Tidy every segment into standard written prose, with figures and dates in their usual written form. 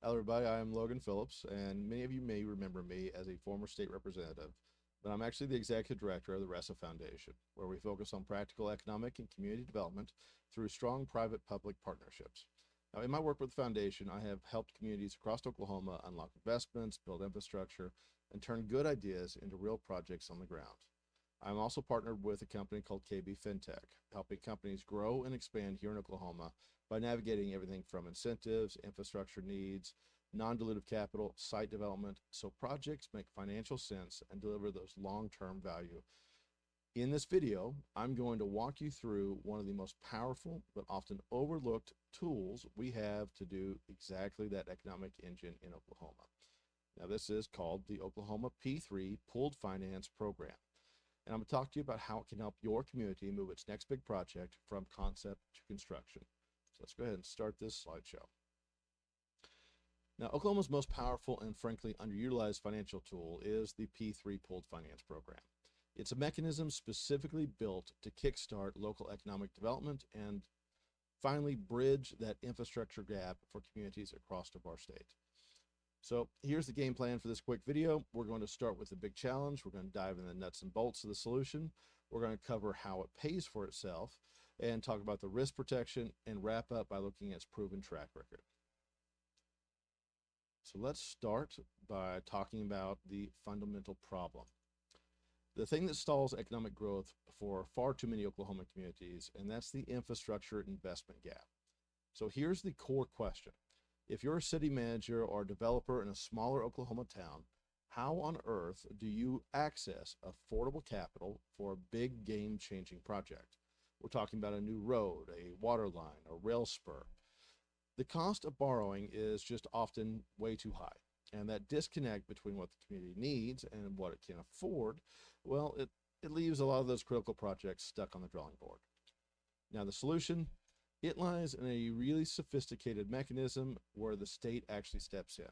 Hello, everybody. I am Logan Phillips, and many of you may remember me as a former state representative, but I'm actually the executive director of the RESA Foundation, where we focus on practical economic and community development through strong private-public partnerships. Now, in my work with the foundation, I have helped communities across Oklahoma unlock investments, build infrastructure, and turn good ideas into real projects on the ground. I'm also partnered with a company called KB FinTech, helping companies grow and expand here in Oklahoma by navigating everything from incentives, infrastructure needs, non-dilutive capital, site development, so projects make financial sense and deliver those long-term value. In this video, I'm going to walk you through one of the most powerful but often overlooked tools we have to do exactly that economic engine in Oklahoma. Now, this is called the Oklahoma P3 Pooled Finance Program. And I'm going to talk to you about how it can help your community move its next big project from concept to construction. So let's go ahead and start this slideshow. Now, Oklahoma's most powerful and frankly underutilized financial tool is the P3 Pooled Finance Program. It's a mechanism specifically built to kickstart local economic development and finally bridge that infrastructure gap for communities across our state. So here's the game plan for this quick video. We're going to start with the big challenge. We're going to dive into the nuts and bolts of the solution. We're going to cover how it pays for itself and talk about the risk protection and wrap up by looking at its proven track record. So let's start by talking about the fundamental problem. The thing that stalls economic growth for far too many Oklahoma communities, and that's the infrastructure investment gap. So here's the core question. If you're a city manager or a developer in a smaller Oklahoma town, how on earth do you access affordable capital for a big game-changing project? We're talking about a new road, a water line, a rail spur. The cost of borrowing is just often way too high. And that disconnect between what the community needs and what it can afford, well, it leaves a lot of those critical projects stuck on the drawing board. Now, the solution, it lies in a really sophisticated mechanism where the state actually steps in,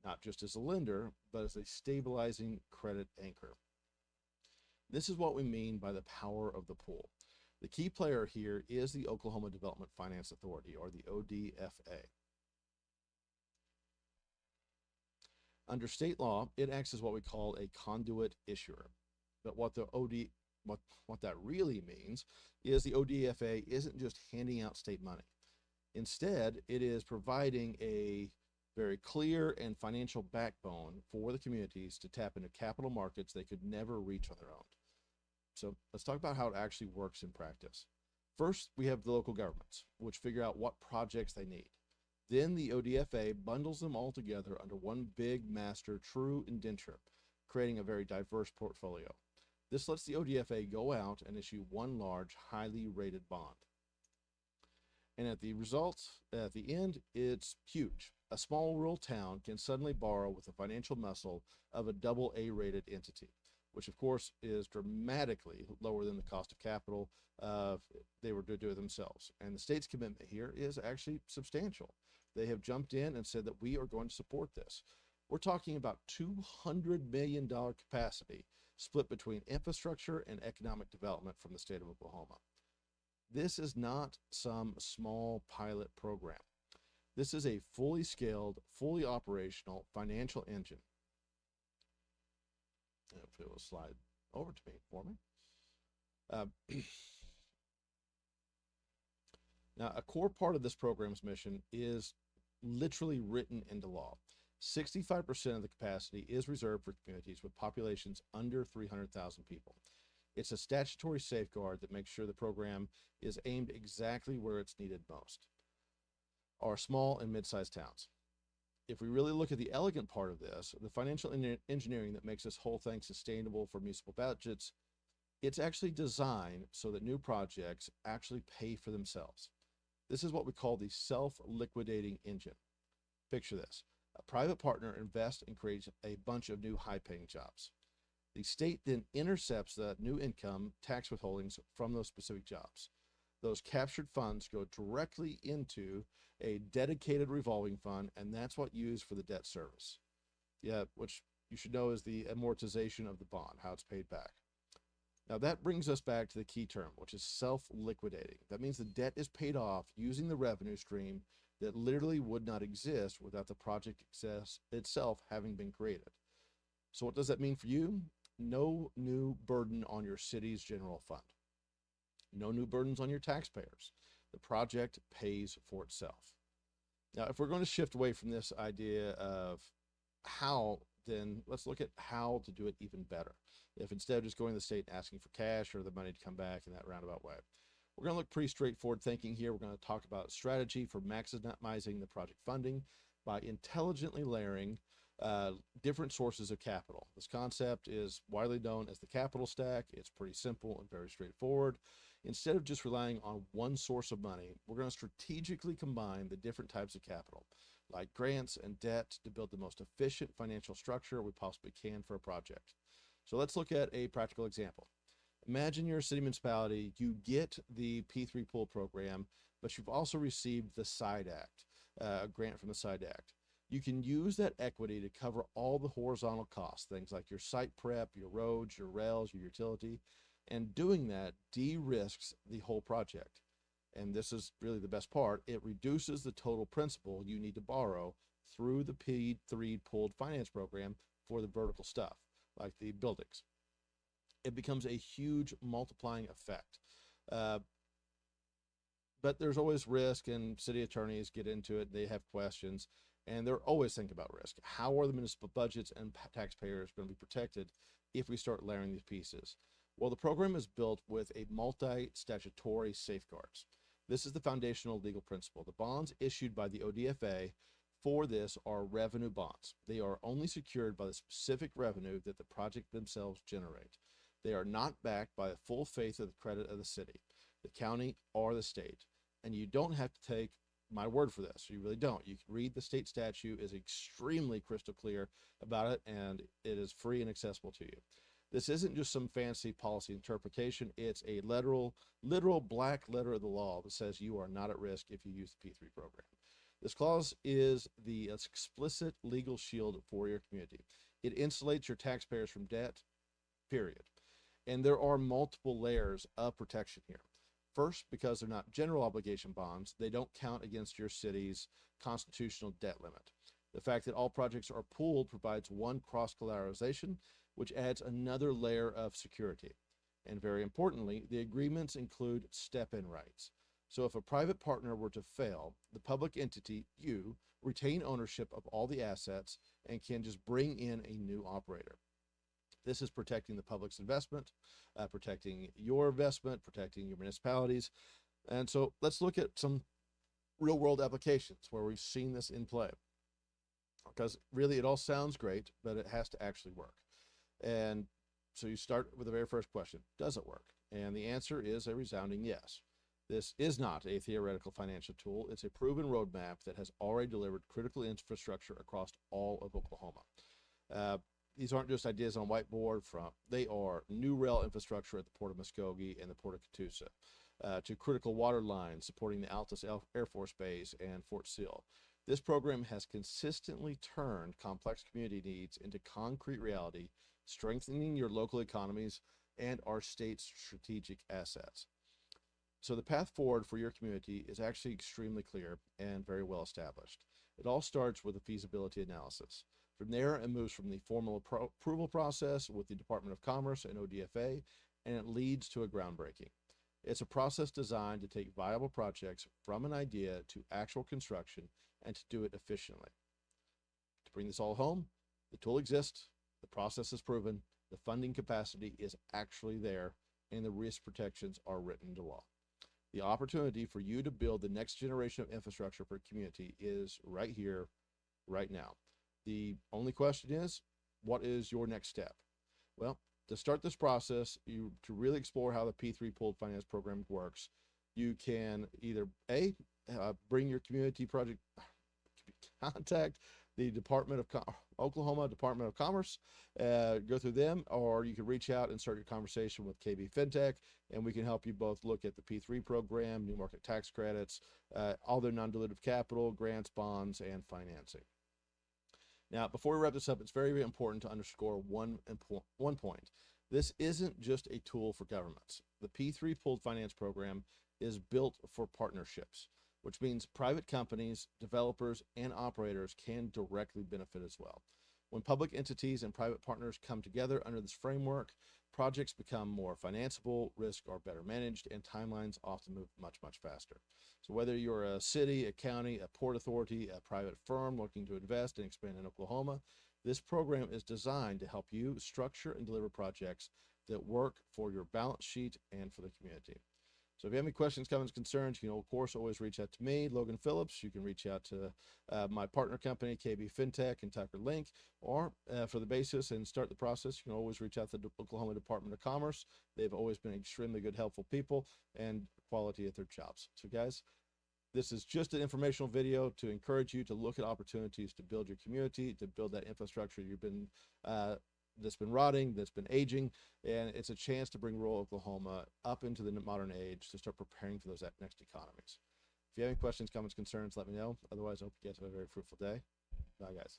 not just as a lender, but as a stabilizing credit anchor. This is what we mean by the power of the pool. The key player here is the Oklahoma Development Finance Authority, or the ODFA. Under state law, it acts as what we call a conduit issuer. But what that really means is the ODFA isn't just handing out state money. Instead, it is providing a very clear and financial backbone for the communities to tap into capital markets they could never reach on their own. So let's talk about how it actually works in practice. First, we have the local governments, which figure out what projects they need. Then the ODFA bundles them all together under one big master true indenture, creating a very diverse portfolio. This lets the ODFA go out and issue one large, highly rated bond. And at the end, it's huge. A small rural town can suddenly borrow with the financial muscle of a double A rated entity, which of course is dramatically lower than the cost of capital if they were to do it themselves. And the state's commitment here is actually substantial. They have jumped in and said that we are going to support this. We're talking about $200 million capacity split between infrastructure and economic development from the state of Oklahoma. This is not some small pilot program. This is a fully scaled, fully operational financial engine. If it will slide over to me for me. Now, a core part of this program's mission is literally written into law. 65% of the capacity is reserved for communities with populations under 300,000 people. It's a statutory safeguard that makes sure the program is aimed exactly where it's needed most, our small and mid-sized towns. If we really look at the elegant part of this, the financial engineering that makes this whole thing sustainable for municipal budgets, it's actually designed so that new projects actually pay for themselves. This is what we call the self-liquidating engine. Picture this. A private partner invests and creates a bunch of new high-paying jobs. The state then intercepts the new income tax withholdings from those specific jobs. Those captured funds go directly into a dedicated revolving fund, and that's what used for the debt service. Yeah, which you should know is the amortization of the bond, how it's paid back. Now that brings us back to the key term, which is self-liquidating. That means the debt is paid off using the revenue stream that literally would not exist without the project itself having been created. So, what does that mean for you? No new burden on your city's general fund, no new burdens on your taxpayers. The project pays for itself. Now, if we're going to shift away from this idea of how, then let's look at how to do it even better. If instead of just going to the state and asking for cash or the money to come back in that roundabout way, we're going to look pretty straightforward thinking here. We're going to talk about strategy for maximizing the project funding by intelligently layering different sources of capital. This concept is widely known as the capital stack. It's pretty simple and very straightforward. Instead of just relying on one source of money, we're going to strategically combine the different types of capital, like grants and debt, to build the most efficient financial structure we possibly can for a project. So let's look at a practical example. Imagine you're a city municipality, you get the P3 pool program, but you've also received the SIDE Act, a grant from the SIDE Act. You can use that equity to cover all the horizontal costs, things like your site prep, your roads, your rails, your utility, and doing that de-risks the whole project. And this is really the best part, it reduces the total principal you need to borrow through the P3 pooled finance program for the vertical stuff, like the buildings. It becomes a huge multiplying effect. But there's always risk, and city attorneys get into it. They have questions, and they're always thinking about risk. How are the municipal budgets and taxpayers going to be protected if we start layering these pieces? Well, the program is built with a multi-statutory safeguards. This is the foundational legal principle. The bonds issued by the ODFA for this are revenue bonds. They are only secured by the specific revenue that the project themselves generate. They are not backed by the full faith of the credit of the city, the county, or the state. And you don't have to take my word for this. You really don't. You can read the state statute, is extremely crystal clear about it, and it is free and accessible to you. This isn't just some fancy policy interpretation. It's a literal black letter of the law that says you are not at risk if you use the P3 program. This clause is the explicit legal shield for your community. It insulates your taxpayers from debt, period. And there are multiple layers of protection here. First, because they're not general obligation bonds, they don't count against your city's constitutional debt limit. The fact that all projects are pooled provides one cross-collateralization, which adds another layer of security. And very importantly, the agreements include step-in rights. So if a private partner were to fail, the public entity, you, retain ownership of all the assets and can just bring in a new operator. This is protecting the public's investment, protecting your investment, protecting your municipalities. And so let's look at some real world applications where we've seen this in play. Because really it all sounds great, but it has to actually work. And so you start with the very first question, does it work? And the answer is a resounding yes. This is not a theoretical financial tool. It's a proven roadmap that has already delivered critical infrastructure across all of Oklahoma. These aren't just ideas on whiteboard. They are new rail infrastructure at the Port of Muskogee and the Port of Catoosa, to critical water lines supporting the Altus Air Force Base and Fort Sill. This program has consistently turned complex community needs into concrete reality, strengthening your local economies and our state's strategic assets. So the path forward for your community is actually extremely clear and very well established. It all starts with a feasibility analysis. From there, it moves from the formal approval process with the Department of Commerce and ODFA, and it leads to a groundbreaking. It's a process designed to take viable projects from an idea to actual construction and to do it efficiently. To bring this all home, the tool exists, the process is proven, the funding capacity is actually there, and the risk protections are written into law. The opportunity for you to build the next generation of infrastructure for a community is right here, right now. The only question is, what is your next step? Well, to start this process, to really explore how the P3 pooled finance program works, you can either bring your community project, contact the Oklahoma Department of Commerce, go through them, or you can reach out and start your conversation with KB FinTech, and we can help you both look at the P3 program, new market tax credits, all their non-dilutive capital, grants, bonds, and financing. Now, before we wrap this up, it's very, very important to underscore one point. This isn't just a tool for governments. The P3 pooled finance program is built for partnerships. which means private companies, developers, and operators can directly benefit as well. When public entities and private partners come together under this framework, projects become more financeable, risks are better managed, and timelines often move much, much faster. So whether you're a city, a county, a port authority, a private firm looking to invest and expand in Oklahoma, this program is designed to help you structure and deliver projects that work for your balance sheet and for the community. So if you have any questions, comments, concerns, you can, of course, always reach out to me, Logan Phillips. You can reach out to my partner company, KB FinTech and Tucker Link, or for the basis and start the process, you can always reach out to the Oklahoma Department of Commerce. They've always been extremely good, helpful people and quality at their jobs. So guys, this is just an informational video to encourage you to look at opportunities to build your community, to build that infrastructure you've been that's been rotting, that's been aging, and it's a chance to bring rural Oklahoma up into the modern age to start preparing for those next economies. If you have any questions, comments, concerns, let me know. Otherwise, I hope you guys have a very fruitful day. Bye, guys.